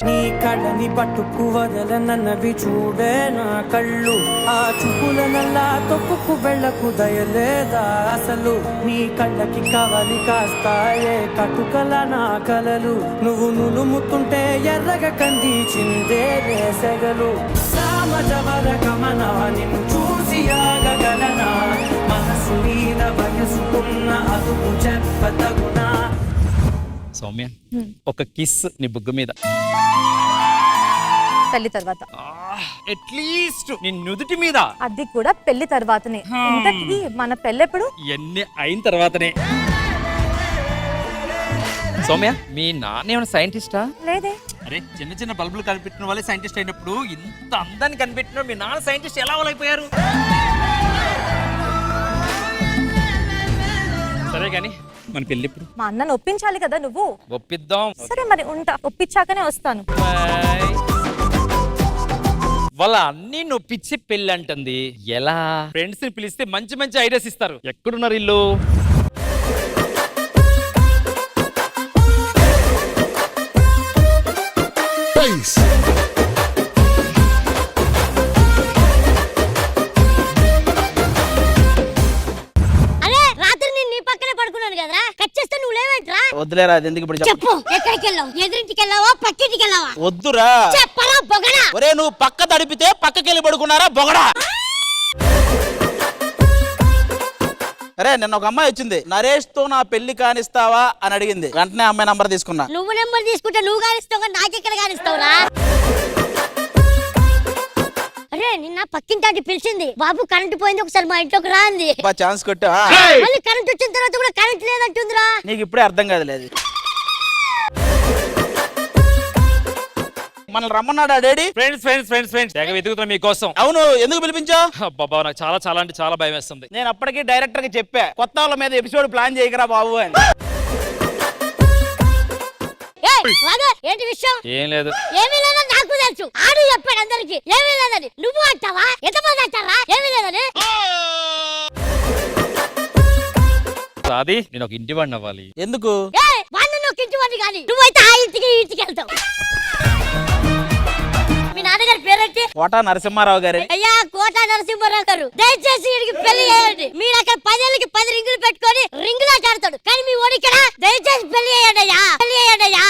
నీ కళ్ళని పట్టుకు వదలనన్నవి చూడే నా కళ్ళు. ఆ చూపుల నల్లా తొక్కుకు వెళ్ళకు దయలేదా అసలు. నీ కళ్ళకి కవలి కాస్తాయే కటుకల నా కలలు. నువ్వు నులుముతుంటే ఎర్రగ కంది చిందే వేసగలు. సామజవర గమన నిన్ను చూసి ఆగగలనా. మనసు మీద వయసుకున్న అదుపు చెప్పతగునా. సౌమ్య ఒక కిస్ నీ బుగ్గ మీద. పెళ్లి తర్వాత అట్లీస్ట్ నీ నుదుటి మీద. అది కూడా పెళ్లి తర్వాతనే. ఇంతకీ మన పెళ్ళెప్పుడు? ఎన్ని అయిన తర్వాతనే. సౌమ్య మీ నాన్న ఏమైనా సైంటిస్టా? లేదే. అరే చిన్న చిన్న బల్బులు కనిపెట్టిన వాళ్ళే సైంటిస్ట్ అయినప్పుడు ఇంత అందాన్ని కనిపెట్టిన మీ నాన్న సైంటిస్ట్ ఎలా వాళ్ళైపోయారు? సరే గాని మన పెళ్లి ఇప్పుడు. మా అన్నను ఒప్పించాలి కదా నువ్వు. ఒప్పిద్దాం. సరే మరి ఉంటా, ఒప్పించాకనే వస్తాను. వాళ్ళ అన్ని నొప్పించి పెళ్లి అంటుంది. ఎలా? ఫ్రెండ్స్ ని పిలిస్తే మంచి మంచి ఐడియాస్ ఇస్తారు. ఎక్కడున్నారు ఇల్లు? వద్దులేరా, అది ఎందుకు ఇప్పుడు చెప్పు. ఎక్కడికి వెళ్ళావు? ఎదురింటికి వెళ్ళావా పక్కింటికి వెళ్ళావా? వద్దురా చెప్పరా బొగడా. ఒరే నువ్వు పక్క తడిపితే పక్కకెళ్ళి పడుకున్నారా బొగడా. అరే నిన్న ఒక అమ్మాయి వచ్చింది, నరేష్ తో నా పెళ్లి కానిస్తావా అని అడిగింది. వెంటనే అమ్మాయి నంబర్ తీసుకున్నా. నువ్వు నెంబర్ తీసుకుంటే నువ్వు కానిస్తావు, నాకెక్కడ కానిస్తావురా? అరే నిన్న పక్కింటి పిలిచింది, బాబు కరెంట్ పోయింది ఒకసారి మా ఇంట్లోకి రా అంది. ఛాన్స్ కొట్టా. మళ్ళీ కరెంట్ వచ్చిన తర్వాత కూడా కరెంట్ లేదంటుందిరా. నీకు ఇప్పుడే అర్థం కాదులేదు. మన రమ్మన్నాడా daddy? Friends friends friends friends తెగ వెతుకుతున్నా మీకోసం. అవును, ఎందుకు పిలిపించావు? బాబా నాకు చాలా చాలా అంటే చాలా భయం వేస్తుంది. నేను అప్పటికి డైరెక్టర్ కి చెప్పా, కొత్త వాళ్ళ మీద ఎపిసోడ్ ప్లాన్ చేయకరా బాబు అని. ఏంటి విషయం? ఏం లేదు. ఏమీ లేదని నాకు తెలుసు. ఆడు చెప్పాడు అందరికి ఏమీ లేదని. నువ్వు అంటావా? ఎంతమంది అంటారా ఏమీ లేదని? అది నేను ఒక ఇంటి వాడిని అవ్వాలి. ఎందుకు? వాడిని ఒక ఇంటి వాడిని కానీ నువ్వైతే ఆ ఇంటికి ఈ ఇంటికి వెళ్తావు. మీ నాన్నగారి పేరేంటి? కోట నరసింహారావు గారు. అయ్యా కోట నరసింహారావు గారు, దయచేసి వీడికి పెళ్లి చేయండి. మీరు అక్కడ 10 ఏళ్ళకి 10 రింగులు పెట్టుకొని రింగులు ఆడతాడు, కానీ మీ ఓడి ఇక్కడ దయచేసి పెళ్లి చేయండి అయ్యా, పెళ్లి చేయండి అయ్యా.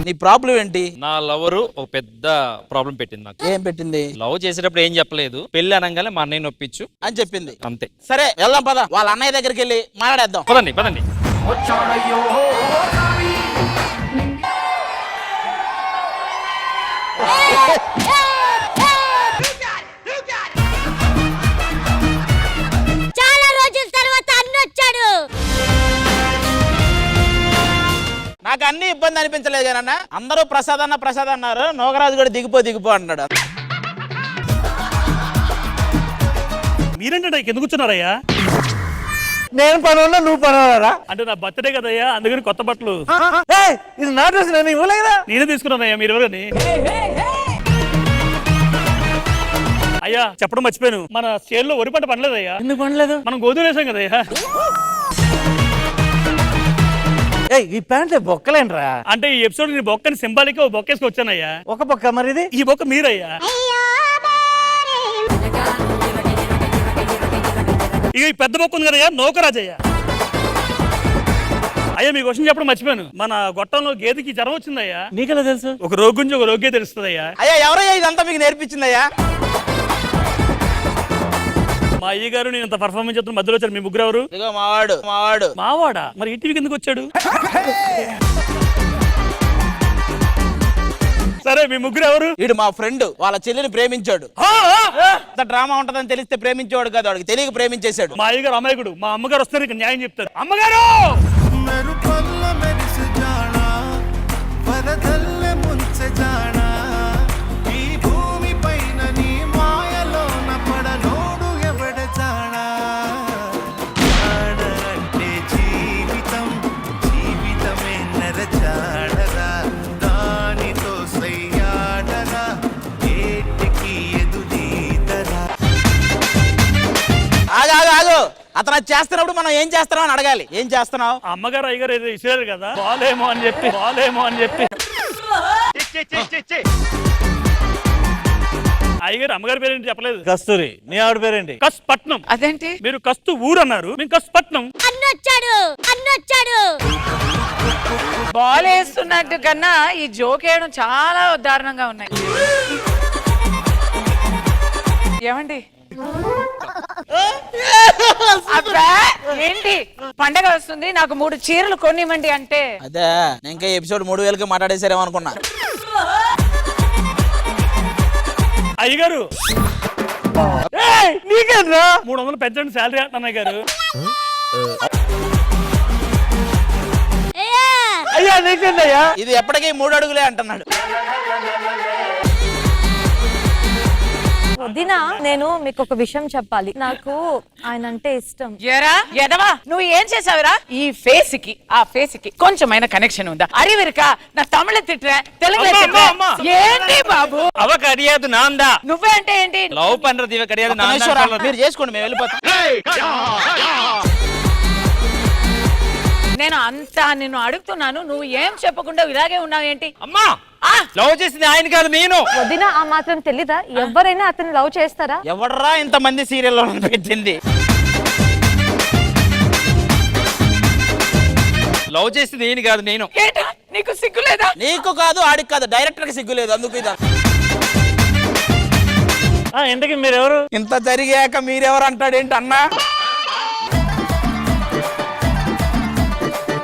నీ ప్రాబ్లం ఏంటి? నా లవరు ఒక పెద్ద ప్రాబ్లం పెట్టింది నాకు. ఏం పెట్టింది? లవ్ చేసేటప్పుడు ఏం చెప్పలేదు, పెళ్లి అనగానే మా అన్నయ్య నొప్పించు అని చెప్పింది. అంతే. సరే వెళ్దాం పద, వాళ్ళ అన్నయ్య దగ్గరికి వెళ్ళి మాట్లాడేద్దాం. పదండి పదండి. చాలా రోజుల తర్వాత అన్నొచ్చాడు. నాకు అన్ని ఇబ్బంది అనిపించలేదు కానీ అన్న, అందరూ ప్రసాద్ అన్న ప్రసాద్ అన్నారు, నోగరాజు కూడా దిగిపో అంటున్నాడు. మీరేంటే ఎందుకు కూర్చున్నారయ్యా? నేను పనున్నా నువ్వు పనురా? అంటే నా బర్త్డే కదయ్యా, అందుకని కొత్త బట్టలు. ఇది నా డ్రెస్, నేను ఇవ్వలేదా? నేనే తీసుకున్నానయ్యా, మీరు ఎవరని. అయ్యా చెప్పడం మర్చిపోయాను, మన చేనులో వరి పంట పండలేదయ్యా. ఎందుకు పండలేదు? మనం గోధుమ వేసాం కదయ్యా. ఈ ప్యాంట్ బొక్కలేంట్రా? అంటే ఈ ఎపిసోడ్ నీ బొక్కని సింబాలిక్ బొక్కేసుకు వచ్చానయ్యా. ఒక బొక్క మరి ఇది? ఈ బొక్క మీరయ్యా. ఇక ఈ పెద్ద బొక్క ఉంది కదయ్యా, నౌకరాజయ్యా. అయ్యా మీ క్వశ్చన్ చెప్పడం మర్చిపోయాను, మన గొట్టంలో గేదెకి జ్వరం వచ్చిందయ్యా. నీకెలా తెలుసు? ఒక రోగి గురించి ఒక రోగే తెలుస్తుందయ్యా. అయ్యా ఎవరయ్యా ఇదంతా మీకు నేర్పించిందయ్యా? మా అయ్య గారు నేను ఇంత పర్ఫార్మెన్స్ చేస్తున్న మధ్యలో వచ్చారు. మీ ముగ్గురు ఎవరు? ఇదిగో మావాడు. మావాడా? మరి ఈ టీవీకి ఎందుకు వచ్చాడు? సరే మీ ముగ్గురు ఎవరు? వీడు మా ఫ్రెండ్, వాళ్ళ చెల్లిని ప్రేమించాడు. డ్రామా ఉంటదని తెలిస్తే ప్రేమించేవాడు కాదు, వాడికి తెలియక ప్రేమించేశాడు. మా అయ్యగారు అమాయకుడు, మా అమ్మగారు వస్తారు ఇక న్యాయం చెప్తారు. అమ్మగారు ఆగు అతను అది చేస్తున్నప్పుడు మనం ఏం చేస్తున్నావు అని అడగాలి. ఏం చేస్తున్నావు? ఆ అమ్మగారు అయ్యగారు ఏదో ఇసిరారు కదా, బాలేమో అని చెప్పి అయ్యగారు అమ్మగారి పేరేంటి చెప్పలేదు. కస్తూరి. నీ ఆవిడ పేరేంటి? కస్పట్నం. అదేంటి? మీరు కస్తు ఊరు అన్నారు, మేము కస్పట్నం. అన్నొచ్చాడు. బాల్ వేస్తున్నట్టు కన్నా ఈ జోక్ వేయడం చాలా దారుణంగా ఉన్నాయి. ఏమండి అబ్బా, ఏంటి పండగ వస్తుంది, నాకు 3 చీరలు కొనివ్వండి అంటే అదే నేను ఇంకా ఎపిసోడ్ 3000కి మాట్లాడేసారేమో అనుకున్నా. అయ్యగారు నీకేంద్రా? 300 పెంచండి శాలరీ అన్నయ్య గారు. అయ్యా నీకేందయ్యా? ఇది ఎప్పటికీ 3 అడుగులే అంటున్నాడు. వదిన, నేను మీకు ఒక విషయం చెప్పాలి. నాకు ఆయన అంటే ఇష్టం. ఎరా ఎదవా, నువ్వు ఏం చేసావురా? ఈ ఫేస్ కి ఆ ఫేస్ కి కొంచెమైనా కనెక్షన్ ఉందా? అరివిరికా నా తమిళ తిట్రా, తెలుగులో తిట్రా. ఏంటి బాబు అవ కడియాదు నాందా, నువ్వే అంటే ఏంటి? లవ్ పண்றது ఇవ కడియాదు నాందా ఈశ్వరా, అంటారు. మీరు చేసుకోండి, మేము వెళ్ళిపోతాం. నేను అంతా నిన్ను అడుగుతున్నాను, నువ్వు ఏం చెప్పకుండా ఇలాగే ఉన్నావు ఏంటి? అమ్మా, లవ్ చేసింది ఆయన కాదు నేను. వదిన, ఆ మాత్రం తెలీదా? ఎవరైనా అతన్ని లవ్ చేస్తారా? ఎవడరా ఇంతమంది సీరియల్లో పెట్టింది? లవ్ చేసింది ఈయన కాదు నేను. ఏంటా నీకు సిగ్గులేదా? నీకు కాదు, ఆడికి కాదు, డైరెక్టర్ కి సిగ్గు లేదు. అందుకు ఇది ఇంతకీ మీరెవరు? ఇంత జరిగాక మీరెవరు అంటాడేంటి అన్నా?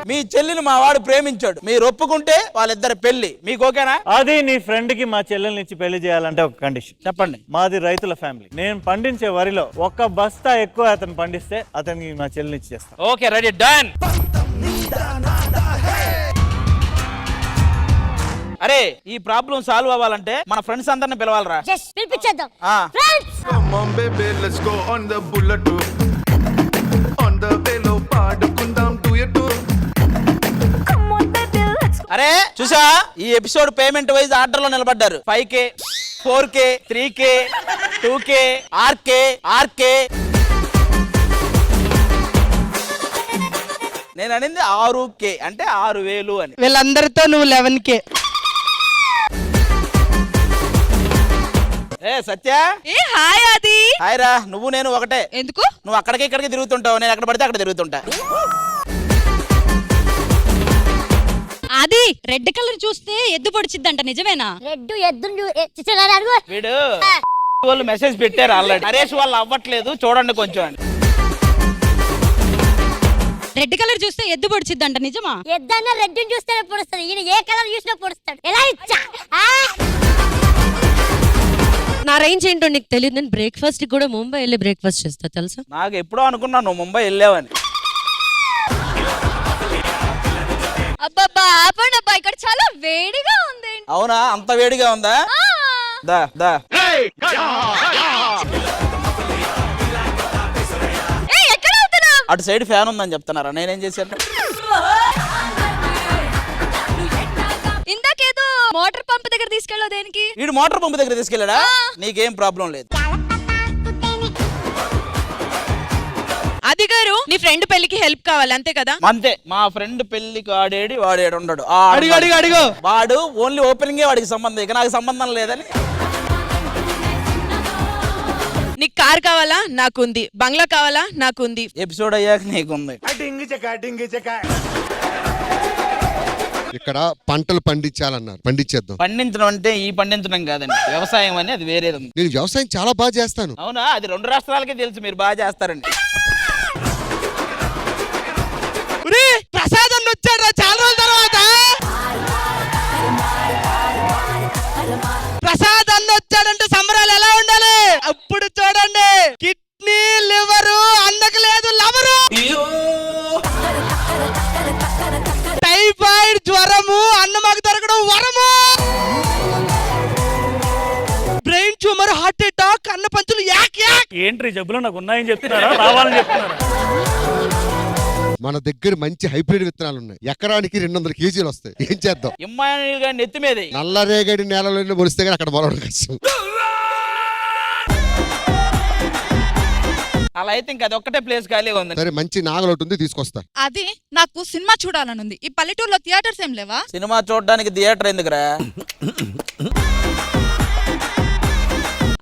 మీ చెల్లిని మా వాడు ప్రేమించాడు, మీరు ఒప్పుకుంటే వాళ్ళిద్దరు పెళ్లి. మీకు ఓకేనా? అది నీ ఫ్రెండ్ కి మా చెల్లెల్ని ఇచ్చి పెళ్లి చేయాలంటే ఒక కండిషన్. చెప్పండి. మాది రైతుల ఫ్యామిలీ. నేను పండించే వరిలో 1 బస్తా ఎక్కువ అతను పండిస్తే అతనికి మా చెల్లిని ఇచ్చి చేస్తాను. Okay, ready, done. అరే, ఈ ప్రాబ్లం సాల్వ్ అవ్వాలంటే మన ఫ్రెండ్స్ అందరిని పిలవాలరా. పిలిపించేద్దాం. ఆ. Friends, Come on baby, let's go on the bullet tour. On the velo పాడుకుందాం duet tour. అరే చూసా, ఈ ఎపిసోడ్ పేమెంట్ వైజ్ ఆర్డర్ లో నిలబడ్డారు. 5K, 4K, 3K, 2K, RK. నేను అనింది 6K, అంటే 6000 అని. వీళ్ళందరితో నువ్వు 11K. ఏ సత్య, ఏ హాయ్ అది. హాయ్ రా. నువ్వు నేను ఒకటే. ఎందుకు? నువ్వు అక్కడికి ఇక్కడికి తిరుగుతుంటావు, నేను ఎక్కడ పడితే అక్కడ తిరుగుతుంటా. అది రెడ్ కలర్ చూస్తే ఎద్దు పొడిచిద్దంట, నిజమేనా? రెడ్డు ఎద్దును చూడాలి అడుగు. వీడు వాళ్ళు మెసేజ్ పెట్టారు ఆల్రెడీ. నరేష్ వాళ్ళు అవ్వట్లేదు, చూడండి కొంచెం అని. రెడ్ కలర్ చూస్తే ఎద్దు పొడిచిద్దంట, నిజమా? ఎద్దన్నా రెడ్డుని చూస్తేనే పొడుస్తుంది. ఈయన ఏ కలర్ చూసినా పొడుస్తాడు. ఎలా ఇచ్చా? నా రేంజ్ ఏంటో నీకు తెలియదు. నేను బ్రేక్ఫాస్ట్ కూడా ముంబై వెళ్ళి బ్రేక్ఫాస్ట్ చేస్తా, తెలుసా? నాకు ఎప్పుడో అనుకున్నా నువ్వు ముంబై వెళ్ళావని. అబ్బబ్బా ఆపండి అబ్బా, ఇక్కడ చాలా వేడిగా ఉంది. అవునా, అంత వేడిగా ఉందా? దా దా. ఎక్కడ అవుతున్నా? అటు సైడ్ ఫ్యాన్ ఉందని చెప్తున్నారా? నేనేం చేశాను? ఇందాకేదో మోటార్ పంప్ దగ్గర తీసుకెళ్ళవు దేనికి? వీడు మోటార్ పంపు దగ్గర తీసుకెళ్ళాడా? నీకేం ప్రాబ్లం లేదు. అది గారు, నీ ఫ్రెండ్ పెళ్లికి హెల్ప్ కావాలి అంతే కదా? అంతే. మా ఫ్రెండ్ పెళ్లికి ఆడేడి వాడేడు ఉండడు. వాడు ఓన్లీ ఓపెనింగే వాడికి సంబంధం, ఇక నాకు సంబంధం లేదని. నీకు కార్ కావాలా? నాకుంది. బంగ్లా కావాలా? నాకుంది. ఎపిసోడ్ అయ్యాక నీకుంది. ఇక్కడ పంటలు పండించాలన్నారు, పండించేద్దాం. పండించడం అంటే ఈ పండించడం కాదండి, వ్యవసాయం అని అది వేరేది ఉంది. నేను వ్యవసాయం చాలా బాగా చేస్తాను. అవునా? అది 2 రాష్ట్రాలకే తెలుసు, మీరు బాగా చేస్తారండి. ప్రసాదం వచ్చాడు చాలా రోజుల తర్వాత. ప్రసాద్ అన్న వచ్చాడంటే సంబరాలు ఎలా ఉండాలి? అప్పుడు చూడండి, కిడ్నీ లివరు అన్నకు లేదు లవరు. టైఫాయిడ్ జ్వరము అన్న మాకు దొరకడం వరము. బ్రెయిన్ ట్యూమర్, హార్ట్ అటాక్, అన్న పంచులు యాక్ యాక్. ఏంటి జబ్బులు నాకు ఉన్నాయని చెప్తున్నారా, రావాలని చెప్తున్నారా? మన దగ్గర మంచి హైబ్రిడ్ విత్తనాలు ఉన్నాయి. ఎకరానికి 200 కేజీలు వస్తాయి. ఏం చేద్దాం? ఇమ్మానుయేల్ గారి నెత్తి మీద నల్లరేగడి నేలలో మొలిస్తే కానీ అక్కడ మొలవడం కష్టం. అలా అయితే ఇంకా అది ఒక్కటే ప్లేస్ ఖాళీ ఉంది. సరే మంచి నాగలోటు ఉంది తీసుకొస్తా. అది నాకు సినిమా చూడాలనుంది. ఈ పల్లెటూరులో థియేటర్స్ ఏం లేవా? సినిమా చూడడానికి థియేటర్ ఎందుకురా?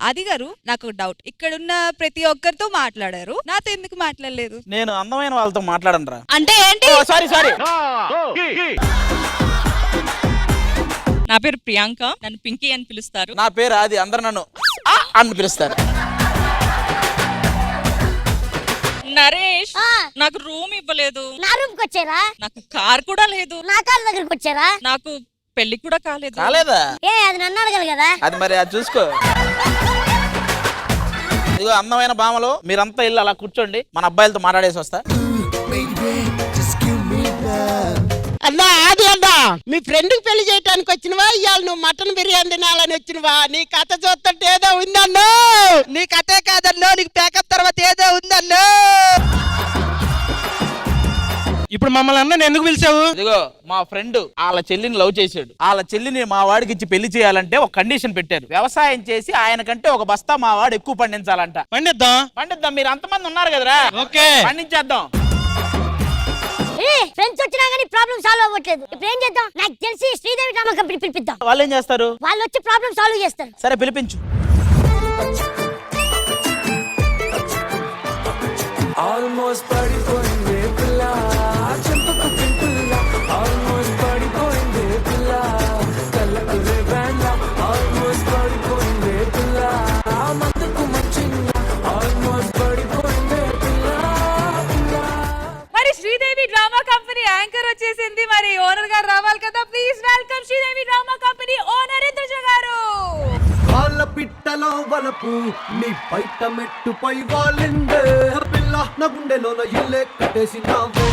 అది గారు నాకు డౌట్, ఇక్కడున్న ప్రతి ఒక్కరితో మాట్లాడారు, నాతో ఎందుకు మాట్లాడలేదు? నేను అందమైన వాళ్ళతో మాట్లాడనురా. అంటే ఏంటి? Sorry sorry. నా పేరు ప్రియాంక, నన్ను పింకీ అని పిలుస్తారు. నా పేరు అది, అందరు నన్ను అని పిలుస్తారు. నరేష్, నాకు రూమ్ ఇవ్వలేదు. నా రూమ్ కి వచ్చారా? నాకు కార్ కూడా లేదు. నా కాళ్ళ దగ్గరికి వచ్చారా? నాకు పెళ్లి కూడా కాలేదు. కాలేదా? ఏ అది నన్ను అడగాలి కదా. అది మరి అది చూసుకో. ఇదిగో అందమైన బామలు, మీరంతా ఇల్లు అలా కూర్చోండి, మన అబ్బాయిలతో మాట్లాడేసి వస్తా. అన్నా అది అన్నా, మీ ఫ్రెండ్ కి పెళ్లి చేయడానికి వచ్చినవా, ఇవాళ నువ్వు మటన్ బిర్యానీ తినాలని వచ్చినవా? నీ కథ చూస్తుంటే ఏదో ఉందన్నో. నీ కథే కాదన్నో, నీకు ప్యాకప్ తర్వాత ఏదో ఉందన్నో. ఇప్పుడు మమ్మల్ని అన్న ఎందుకు పిలిచావు? ఇదిగో మా ఫ్రెండ్ వాళ్ళ చెల్లిని లవ్ చేశాడు. వాళ్ళ చెల్లిని మా వాడికి ఇచ్చి పెళ్లి చేయాలంటే ఒక కండిషన్ పెట్టారు. వ్యవసాయం చేసి ఆయన కంటే ఒక బస్తా మా వాడు ఎక్కువ పండించాలంట. పండిద్దాం మీరు అంతమంది ఉన్నారు కదరా, ఓకే పండించేద్దాం. ఫ్రెండ్స్ వచ్చినా కానీ ప్రాబ్లం సాల్వ్ అవ్వట్లేదు. ఇప్పుడు ఏం చేద్దాం? నాకు తెలిసి శ్రీదేవి డ్రామా కంపెనీ పిలిపిద్దాం. వాళ్ళు ఏం చేస్తారు? వాళ్ళు వచ్చి ప్రాబ్లం సాల్వ్ చేస్తారు. సరే పిలిపించు. ఆల్మోస్ట్ పడిపోయింది పిల్ల, చెంపకు పింపుల్ల. ఆల్మోస్ట్ పడిపోయింది పిల్ల, కళ్ళకు రేబండ్ల. ఆల్మోస్ట్ పడిపోయింది పిల్ల, మందుకు మంచిన్న. ఆల్మోస్ట్ పడిపోయింది పిల్ల. మరి శ్రీదేవి డ్రామా కంపెనీ యాంకర్ వచ్చేసింది, మరి ఓనర్ గారు రావాలి కదా. Please welcome Sridevi drama company owner Indraja గారు. వాళ్ళ పిట్టలో వలపు నీ బయట మెట్టుపై వాళ్ళిందే పిల్ల, నా గుండెలోన ఇల్లే కట్టేసినావే.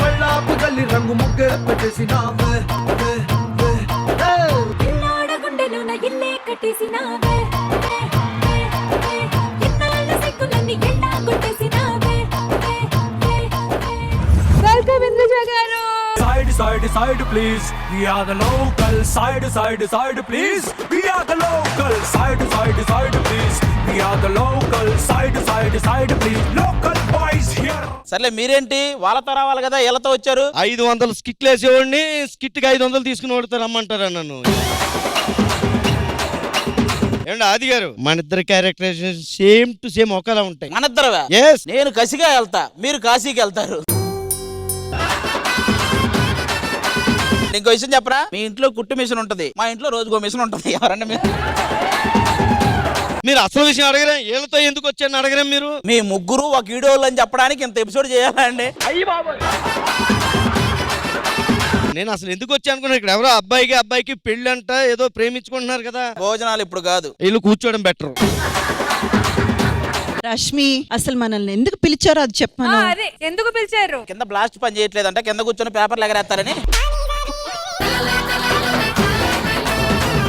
బళ్ళాపు గల్లి రంగు ముగ్గే పెట్టేసినావే. గుండెలోన ఇల్లే కట్టేసినావే, సిగ్గులన్నీ ఎలా కొట్టేసినావే. వెల్కమ్ ఇంద్రజ గారు. Side, side, please. We are the local. Side, please. We are the local. Side, please. We are the local. Side, please. Local boys here. సర్లే మీరేంటి వాళ్ళతో రావాలి కదా, వీళ్ళతో వచ్చారు? 500 స్కిట్లు వేసేవాడిని, స్కిట్ కి 500 తీసుకుని వాడితో రమ్మంటారా నన్ను? ఏంటి ఆది గారు, మన ఇద్దరు క్యారెక్టర్ సేమ్ టు సేమ్ ఒకలా ఉంటాయి. మన ఇద్దరు? నేను కసిగా వెళ్తా, మీరు కాశీకి వెళ్తారు. ఇంకో విషయం చెప్పరా, మీ ఇంట్లో కుట్టు మిషన్ ఉంటది, మా ఇంట్లో రోజుకో మిషన్ ఉంటది. ఎవరన్నా మీరు అసలు విషయం అడగరా, వీళ్ళతో ఎందుకు వచ్చాను అడగరా? మీరు మీ ముగ్గురు ఒక వీడియోలు అని చెప్పడానికి ఇంత ఎపిసోడ్ చేయాలా అండి? నేను అసలు ఎందుకు వచ్చాను అనుకున్నా, ఇక్కడ ఎవరో అబ్బాయికి పెళ్లి అంట, ఏదో ప్రేమించుకుంటున్నారు కదా. భోజనాలు ఇప్పుడు కాదు, వీళ్ళు కూర్చోవడం బెటర్. రష్మి, అసలు మనల్ని ఎందుకు పిలిచారో అది చెప్పాను. అదే ఎందుకు పిలిచారు? కింద బ్లాస్ట్ పని చేయట్లేదంట, కింద కూర్చొని పేపర్లు ఎగరేస్తారని.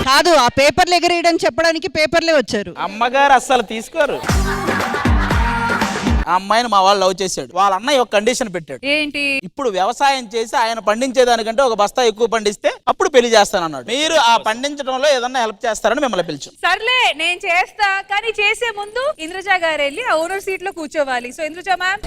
కాదు, ఆ పేపర్లు ఎగరేయడం చెప్పడానికి పేపర్లే వచ్చారు. అమ్మగారు అస్సలు తీసుకోరు. ఆ అమ్మాయిని మా వాళ్ళు లవ్ చేశాడు. వాళ్ళ అన్నయ్య ఒక కండిషన్ పెట్టాడు. ఏంటి? ఇప్పుడు వ్యవసాయం చేసి ఆయన పండించేదానికంటే ఒక బస్తా ఎక్కువ పండిస్తే అప్పుడు పెళ్లి చేస్తానన్నాడు. మీరు ఆ పండించడంలో ఏదన్నా హెల్ప్ చేస్తారని మిమ్మల్ని పిలిచు. సర్లే నేను చేస్తా, కానీ చేసే ముందు ఇంద్రజ గారు వెళ్ళి ఆ ఓనర్ సీట్ లో కూర్చోవాలి. So Indraja ma'am,